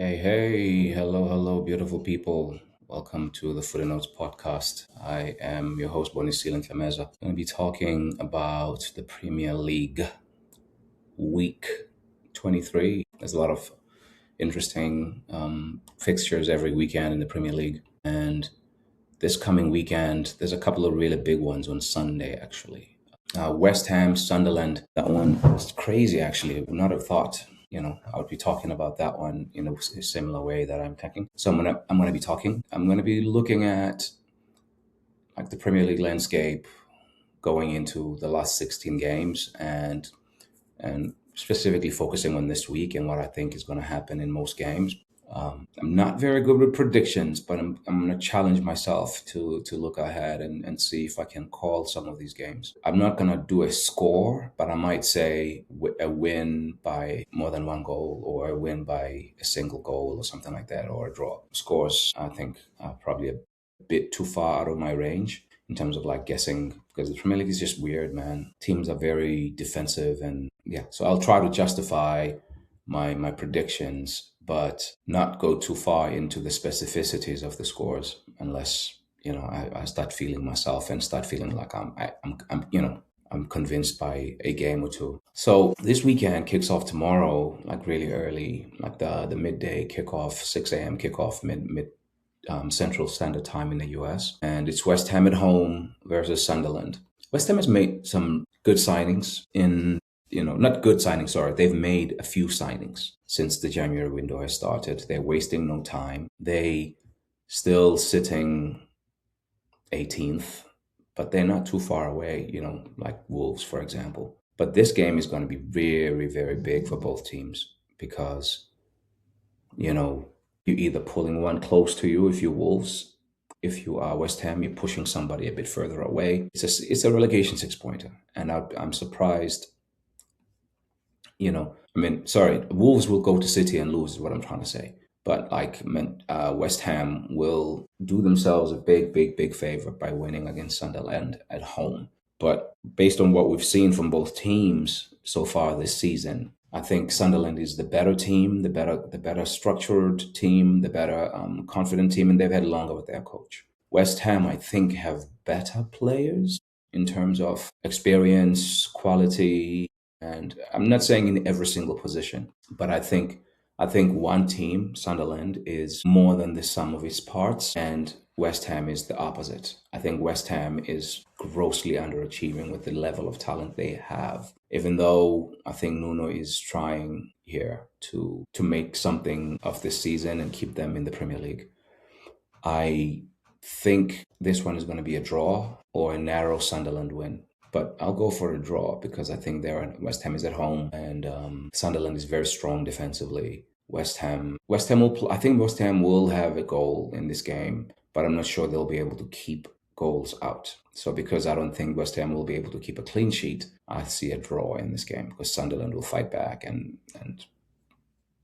Hello, beautiful people. Welcome to the Footie Notes podcast. I am your host, Bonisile Ntlemeza. I'm going to be talking about the Premier League week 23. There's a lot of interesting fixtures every weekend in the Premier League. And this coming weekend, there's a couple of really big ones on Sunday, actually. West Ham, Sunderland. That one is crazy, actually. I would not have thought, I would be talking about that one in a similar way that I'm talking. So I'm gonna be looking at like the Premier League landscape going into the last 16 games and specifically focusing on this week and what I think is going to happen in most games. I'm not very good with predictions, but I'm going to challenge myself to look ahead and see if I can call some of these games. I'm not going to do a score, but I might say a win by more than one goal or a win by a single goal or something like that, or a draw. Scores, I think, are probably a bit too far out of my range in terms of like guessing, because the Premier League is just weird, man. Teams are very defensive, and yeah, so I'll try to justify my predictions, but not go too far into the specificities of the scores unless I start feeling myself and start feeling like I'm convinced by a game or two. So this weekend kicks off tomorrow, like really early, like the midday kickoff, 6 a.m. kickoff, mid Central Standard Time in the US. And it's West Ham at home versus Sunderland. West Ham has made some good signings not good signings, sorry. They've made a few signings since the January window has started. They're wasting no time. They still sitting 18th, but they're not too far away, like Wolves, for example. But this game is going to be very, very big for both teams because, you're either pulling one close to you if you're Wolves. If you are West Ham, you're pushing somebody a bit further away. It's a relegation six-pointer. And I'm surprised, Wolves will go to City and lose is what I'm trying to say. But West Ham will do themselves a big, big, big favor by winning against Sunderland at home. But based on what we've seen from both teams so far this season, I think Sunderland is the better team, the better structured team, the better confident team, and they've had longer with their coach. West Ham, I think, have better players in terms of experience, quality, and I'm not saying in every single position, but I think one team, Sunderland, is more than the sum of its parts, and West Ham is the opposite. I think West Ham is grossly underachieving with the level of talent they have. Even though I think Nuno is trying here to make something of this season and keep them in the Premier League. I think this one is going to be a draw or a narrow Sunderland win. But I'll go for a draw because I think West Ham is at home and Sunderland is very strong defensively. I think West Ham will have a goal in this game, but I'm not sure they'll be able to keep goals out. So because I don't think West Ham will be able to keep a clean sheet, I see a draw in this game because Sunderland will fight back and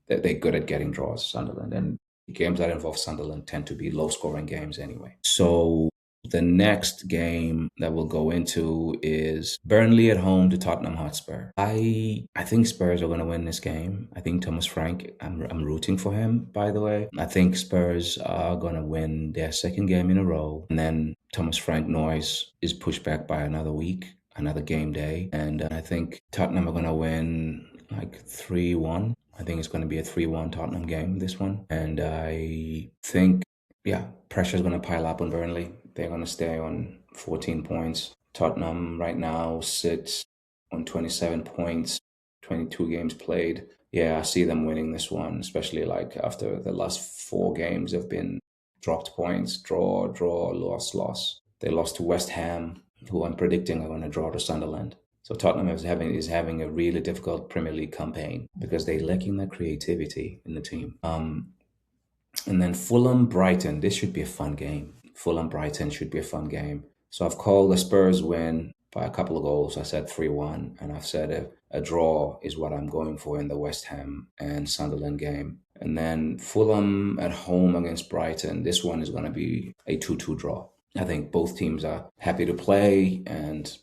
they're good at getting draws, Sunderland. And games that involve Sunderland tend to be low-scoring games anyway. So the next game that we'll go into is Burnley at home to Tottenham Hotspur. I think Spurs are going to win this game. I think Thomas Frank, I'm rooting for him, by the way. I think Spurs are going to win their second game in a row. And then Thomas Frank noise is pushed back by another week, another game day. And I think Tottenham are going to win like 3-1. I think it's going to be a 3-1 Tottenham game, this one. And I think, pressure is going to pile up on Burnley. They're going to stay on 14 points. Tottenham right now sits on 27 points, 22 games played. Yeah, I see them winning this one, especially like after the last 4 games have been dropped points, draw, loss. They lost to West Ham, who I'm predicting are going to draw to Sunderland. So Tottenham is having a really difficult Premier League campaign because they're lacking that creativity in the team. And then Fulham, Brighton. This should be a fun game. Fulham, Brighton should be a fun game. So I've called the Spurs win by a couple of goals. I said 3-1, and I've said a draw is what I'm going for in the West Ham and Sunderland game. And then Fulham at home against Brighton. This one is going to be a 2-2 draw. I think both teams are happy to play, and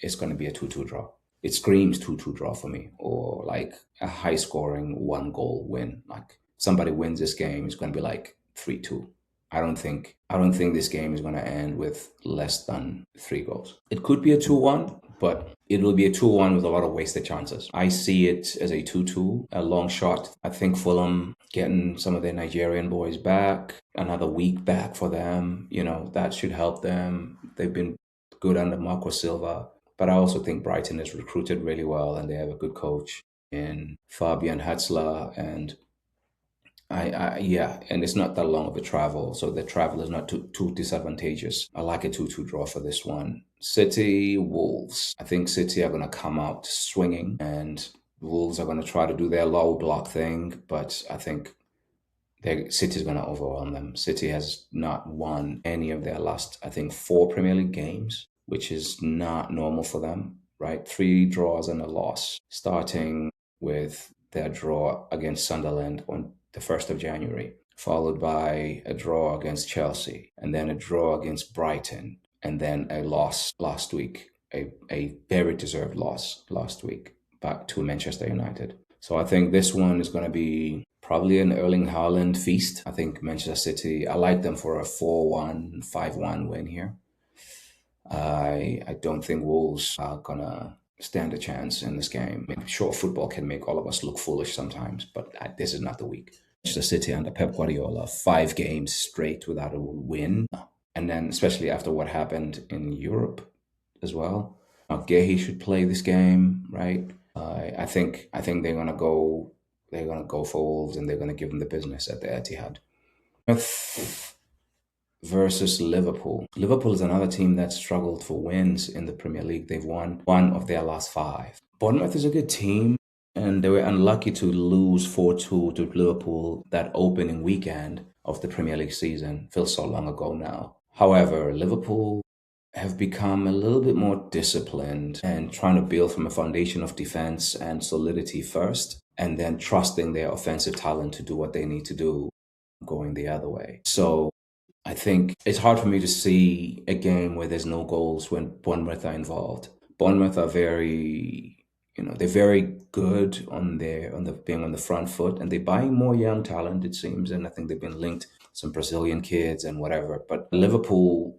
it's going to be a 2-2 draw. It screams 2-2 draw for me, or like a high-scoring 1-goal win, like somebody wins this game, it's going to be like 3-2. I don't think this game is going to end with less than 3 goals. It could be a 2-1, but it will be a 2-1 with a lot of wasted chances. I see it as a 2-2, a long shot. I think Fulham getting some of their Nigerian boys back, another week back for them, that should help them. They've been good under Marco Silva, but I also think Brighton is recruited really well and they have a good coach in Fabian Hatzler, and yeah, and it's not that long of a travel, so the travel is not too disadvantageous. I like a 2-2 draw for this one. City, Wolves. I think City are going to come out swinging, and Wolves are going to try to do their low block thing, but I think City's going to overwhelm them. City has not won any of their last, I think, 4 Premier League games, which is not normal for them, right? 3 draws and a loss, starting with their draw against Sunderland on the 1st of January, followed by a draw against Chelsea, and then a draw against Brighton, and then a loss last week, a very deserved loss last week back to Manchester United. So I think this one is going to be probably an Erling Haaland feast. I think Manchester City, I like them for a 4-1, 5-1 win here. I don't think Wolves are going to stand a chance in this game. I mean, sure, football can make all of us look foolish sometimes, but this is not the week. Manchester City under Pep Guardiola, 5 games straight without a win. And then especially after what happened in Europe as well. Now, Gehi should play this game, right? I think they're gonna go for Wolves and they're gonna give them the business at the Etihad. Versus Liverpool. Liverpool is another team that struggled for wins in the Premier League. They've won 1 of their last 5. Bournemouth is a good team, and they were unlucky to lose 4-2 to Liverpool that opening weekend of the Premier League season. Feels so long ago now. However, Liverpool have become a little bit more disciplined and trying to build from a foundation of defense and solidity first, and then trusting their offensive talent to do what they need to do going the other way. So I think it's hard for me to see a game where there's no goals when Bournemouth are involved. Bournemouth are they're very good on being on the front foot, and they're buying more young talent, it seems, and I think they've been linked some Brazilian kids and whatever. But Liverpool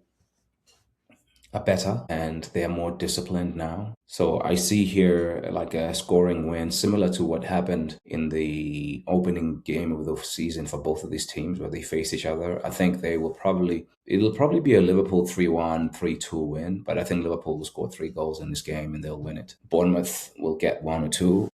are better and they are more disciplined now. So I see here like a scoring win similar to what happened in the opening game of the season for both of these teams where they faced each other. I think it'll probably be a Liverpool 3-1, 3-2 win, but I think Liverpool will score 3 goals in this game and they'll win it. Bournemouth will get 1 or 2,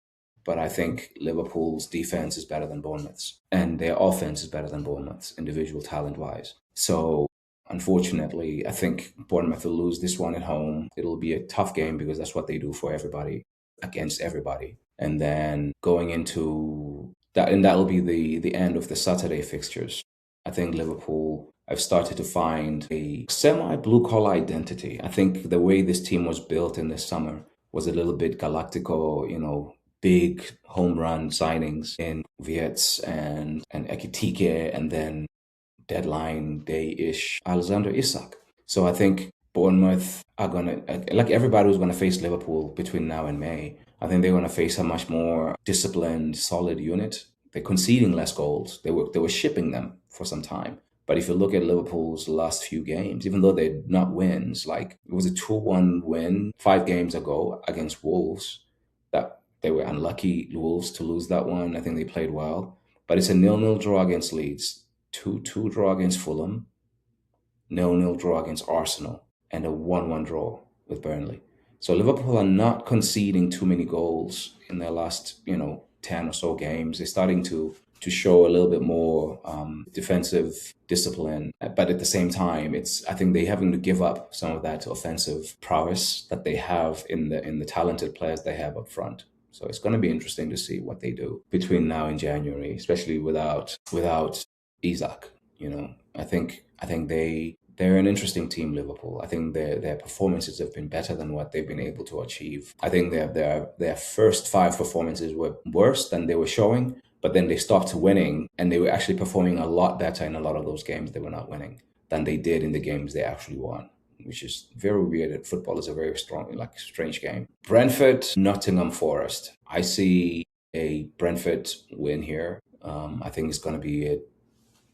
but I think Liverpool's defense is better than Bournemouth's and their offense is better than Bournemouth's individual talent-wise. So unfortunately, I think Bournemouth will lose this one at home. It'll be a tough game because that's what they do for everybody, against everybody. And then going into that, and that'll be the end of the Saturday fixtures. I think Liverpool have started to find a semi-blue-collar identity. I think the way this team was built in the summer was a little bit Galactico, big home run signings in Viets and Ekitike, and then deadline day-ish Alexander Isak. So I think Bournemouth are going to, like everybody who's going to face Liverpool between now and May, I think they're going to face a much more disciplined, solid unit. They're conceding less goals. They were shipping them for some time. But if you look at Liverpool's last few games, even though they're not wins, like it was a 2-1 win 5 games ago against Wolves, that they were unlucky, Wolves, to lose that one. I think they played well. But it's a 0-0 draw against Leeds, 2-2 draw against Fulham, 0-0 draw against Arsenal, and a 1-1 draw with Burnley. So Liverpool are not conceding too many goals in their last, 10 or so games. They're starting to show a little bit more defensive discipline. But at the same time, I think they're having to give up some of that offensive prowess that they have in the talented players they have up front. So it's going to be interesting to see what they do between now and January, especially without Isak. I think they're an interesting team, Liverpool. I think their performances have been better than what they've been able to achieve. I think their first 5 performances were worse than they were showing, but then they stopped winning and they were actually performing a lot better in a lot of those games they were not winning than they did in the games they actually won, which is very weird. Football is a very strange game. Brentford, Nottingham Forest. I see a Brentford win here. I think it's going to be a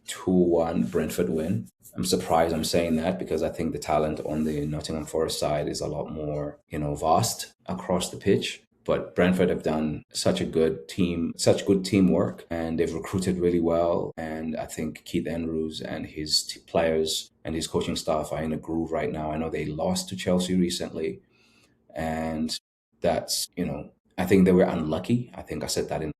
2-1 Brentford win. I'm surprised I'm saying that because I think the talent on the Nottingham Forest side is a lot more, vast across the pitch. But Brentford have done such good teamwork, and they've recruited really well. And I think Keith Andrews and his players and his coaching staff are in a groove right now. I know they lost to Chelsea recently, and that's, I think they were unlucky. I think I said that in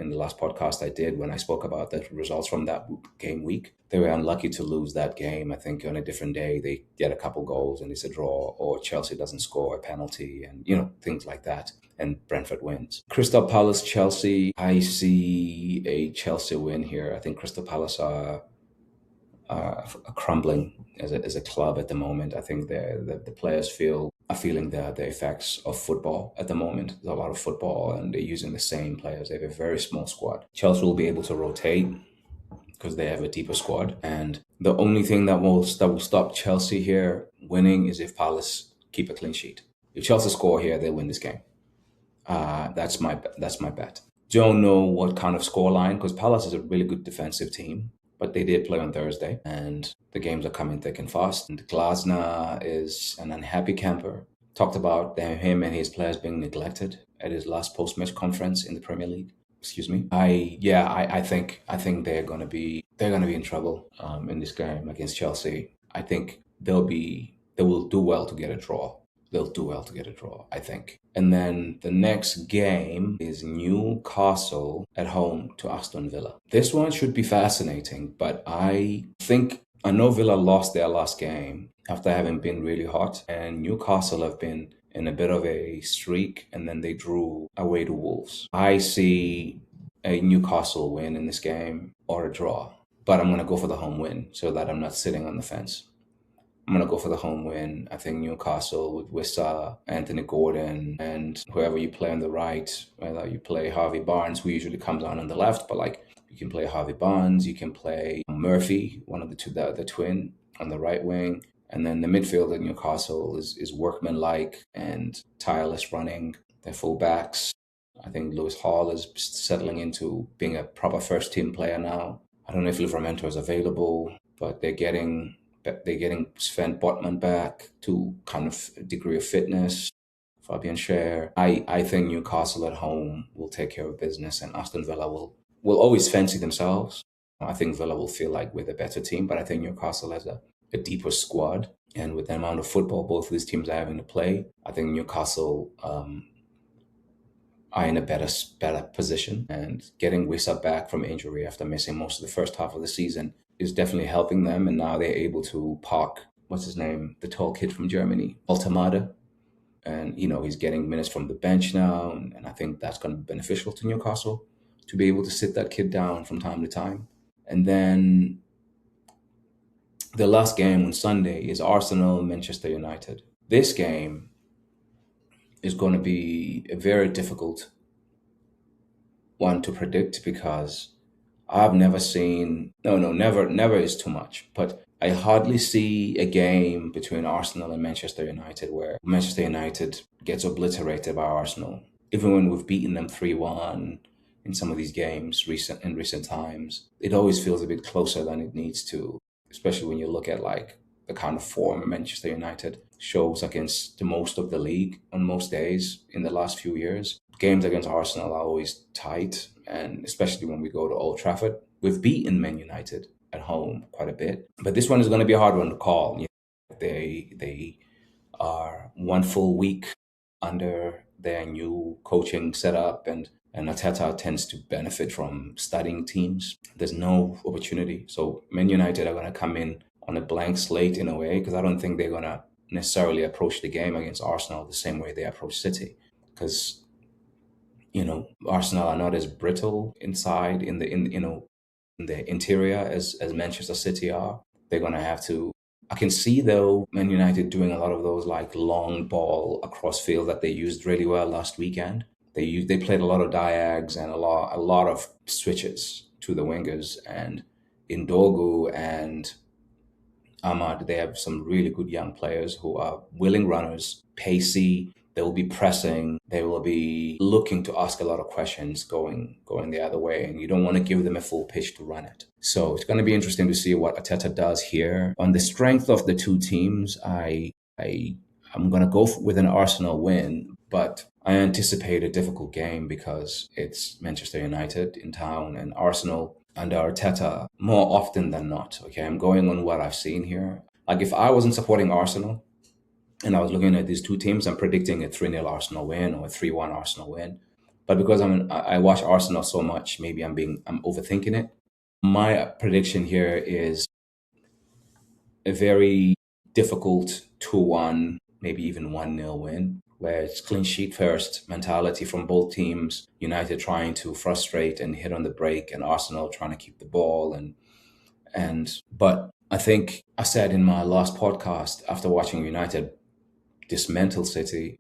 the last podcast I did when I spoke about the results from that game week. They were unlucky to lose that game. I think on a different day they get a couple goals and it's a draw, or Chelsea doesn't score a penalty, and things like that. And Brentford wins. Crystal Palace, Chelsea. I see a Chelsea win here. I think Crystal Palace are crumbling as a club at the moment. I think the players are feeling the effects of football at the moment. There's a lot of football, and they're using the same players. They have a very small squad. Chelsea will be able to rotate because they have a deeper squad, and the only thing that will stop Chelsea here winning is if Palace keep a clean sheet. If Chelsea score here, they win this game. That's my bet. Don't know what kind of scoreline, because Palace is a really good defensive team, but they did play on Thursday, and the games are coming thick and fast. And Glasner is an unhappy camper. Talked about him and his players being neglected at his last post-match conference in the Premier League. Excuse me. I think they're gonna be in trouble in this game against Chelsea. I think they will do well to get a draw. They'll do well to get a draw, I think. And then the next game is Newcastle at home to Aston Villa. This one should be fascinating, but I know Villa lost their last game after having been really hot, and Newcastle have been in a bit of a streak, and then they drew away to Wolves. I see a Newcastle win in this game or a draw, but I'm going to go for the home win so that I'm not sitting on the fence. I'm going to go for the home win. I think Newcastle with Wissa, Anthony Gordon, and whoever you play on the right, whether you play Harvey Barnes, who usually comes on the left, but you can play Harvey Barnes, you can play Murphy, one of the two, the twin, on the right wing. And then the midfield at Newcastle is workmanlike and tireless running. Their fullbacks, I think Lewis Hall is settling into being a proper first-team player now. I don't know if Livramento is available, but they're getting Sven Botman back to kind of a degree of fitness. Fabian Schär. I think Newcastle at home will take care of business, and Aston Villa will always fancy themselves. I think Villa will feel like we're the better team, but I think Newcastle has a deeper squad. And with the amount of football both of these teams are having to play, I think Newcastle are in a better position. And getting Wissa back from injury after missing most of the first half of the season is definitely helping them. And now they're able to park, what's his name, the tall kid from Germany, Altamada. And, he's getting minutes from the bench now. And I think that's going to be beneficial to Newcastle to be able to sit that kid down from time to time. And then the last game on Sunday is Arsenal Manchester United. This game is going to be a very difficult one to predict because I've never seen, never is too much, but I hardly see a game between Arsenal and Manchester United where Manchester United gets obliterated by Arsenal. Even when we've beaten them 3-1 in some of these games in recent times, it always feels a bit closer than it needs to, especially when you look at the kind of form Manchester United shows against the most of the league on most days in the last few years. Games against Arsenal are always tight, and especially when we go to Old Trafford. We've beaten Man United at home quite a bit, but this one is going to be a hard one to call. They are one full week under their new coaching setup, and Arteta tends to benefit from studying teams. There's no opportunity. So Man United are going to come in on a blank slate in a way, because I don't think they're going to necessarily approach the game against Arsenal the same way they approach City, because Arsenal are not as brittle inside in the interior as Manchester City are. They're going to have to. I can see though Man United doing a lot of those long ball across field that they used really well last weekend. They played a lot of diags and a lot of switches to the wingers, and in Dogu and Ahmad, they have some really good young players who are willing runners, pacey, They will be pressing. They will be looking to ask a lot of questions going the other way, and you don't want to give them a full pitch to run it. So it's going to be interesting to see what Arteta does here. On the strength of the two teams, I'm going to go with an Arsenal win, but I anticipate a difficult game because it's Manchester United in town and Arsenal under Arteta more often than not. Okay, I'm going on what I've seen here. Like if I wasn't supporting Arsenal and I was looking at these two teams, I'm predicting a 3-0 Arsenal win or a 3-1 Arsenal win. But because I watch Arsenal so much, maybe I'm overthinking it. My prediction here is a very difficult 2-1, maybe even 1-0 win, where it's clean sheet first mentality from both teams. United trying to frustrate and hit on the break, and Arsenal trying to keep the ball. But I think I said in my last podcast after watching United dismantle City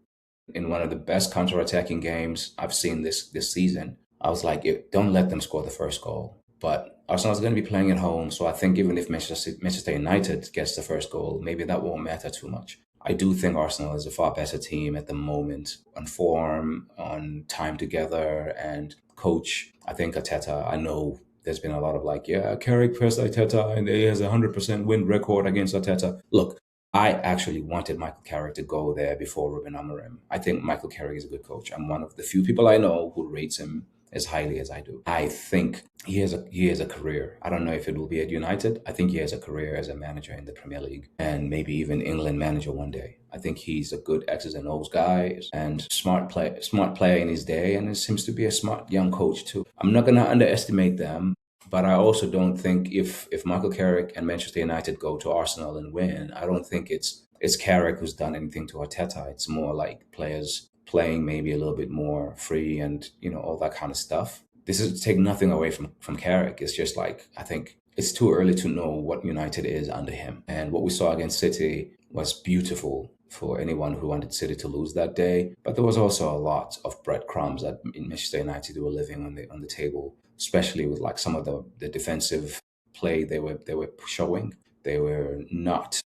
in one of the best counter-attacking games I've seen this season, I was like, don't let them score the first goal. But Arsenal's going to be playing at home, so I think even if Manchester United gets the first goal, maybe that won't matter too much. I do think Arsenal is a far better team at the moment on form, on time together, and coach. I think Arteta, I know there's been a lot of like, yeah, Carrick pressed Arteta and he has a 100% win record against Arteta. Look, I actually wanted Michael Carrick to go there before Ruben Amorim. I think Michael Carrick is a good coach. I'm one of the few people I know who rates him as highly as I do. I think he has a career. I don't know if it will be at United. I think he has a career as a manager in the Premier League and maybe even England manager one day. I think he's a good X's and O's guy and smart player in his day, and it seems to be a smart young coach too. I'm not gonna underestimate them. But I also don't think if Michael Carrick and Manchester United go to Arsenal and win, I don't think it's Carrick who's done anything to Arteta. It's more like players playing maybe a little bit more free and, all that kind of stuff. This is to take nothing away from Carrick. It's just like, I think it's too early to know what United is under him. And what we saw against City was beautiful for anyone who wanted City to lose that day. But there was also a lot of breadcrumbs that in Manchester United were living on the table, especially with like some of the defensive play they were showing. They were not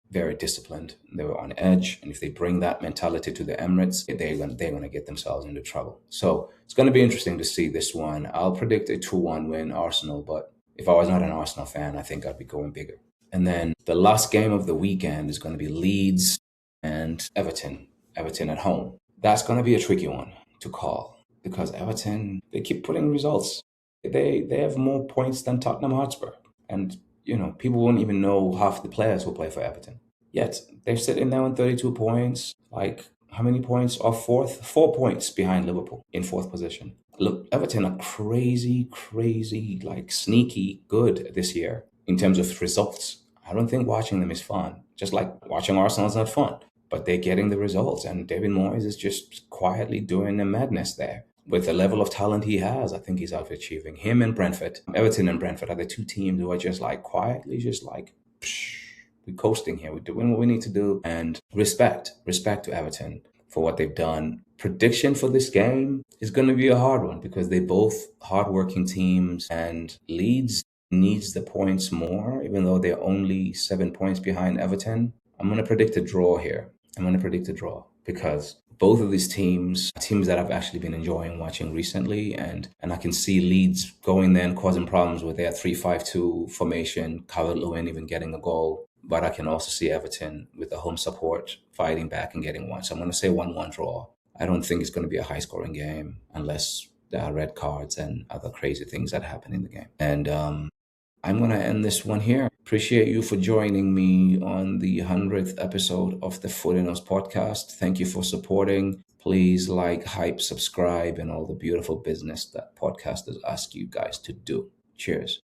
very disciplined. They were on edge, and if they bring that mentality to the Emirates, they're going to get themselves into trouble. So it's going to be interesting to see this one. I'll predict a 2-1 win Arsenal, but if I was not an Arsenal fan, I think I'd be going bigger. And then the last game of the weekend is going to be Leeds and Everton. Everton at home. That's going to be a tricky one to call because Everton, they keep putting results. They have more points than Tottenham Hotspur, and people won't even know half the players who play for Everton. Yet they're sitting there on 32 points. Like, how many points off fourth? 4 points behind Liverpool in fourth position. Look, Everton are crazy, like sneaky good this year in terms of results. I don't think watching them is fun. Just like watching Arsenal is not fun. But they're getting the results, and David Moyes is just quietly doing a madness there. With the level of talent he has, I think he's overachieving. Him and Brentford, Everton and Brentford are the two teams who are just like quietly, just like, we're coasting here. We're doing what we need to do. And respect to Everton for what they've done. Prediction for this game is going to be a hard one because they're both hardworking teams, and Leeds needs the points more, even though they're only 7 points behind Everton. I'm going to predict a draw here. Because both of these teams are teams that I've actually been enjoying watching recently, and I can see Leeds going there and causing problems with their 3-5-2 formation, Calvert-Lewin even getting a goal. But I can also see Everton with the home support fighting back and getting one. So I'm going to say 1-1 draw. I don't think it's going to be a high-scoring game unless there are red cards and other crazy things that happen in the game. And I'm going to end this one here. Appreciate you for joining me on the 100th episode of the Footie Notes podcast. Thank you for supporting. Please like, hype, subscribe, and all the beautiful business that podcasters ask you guys to do. Cheers.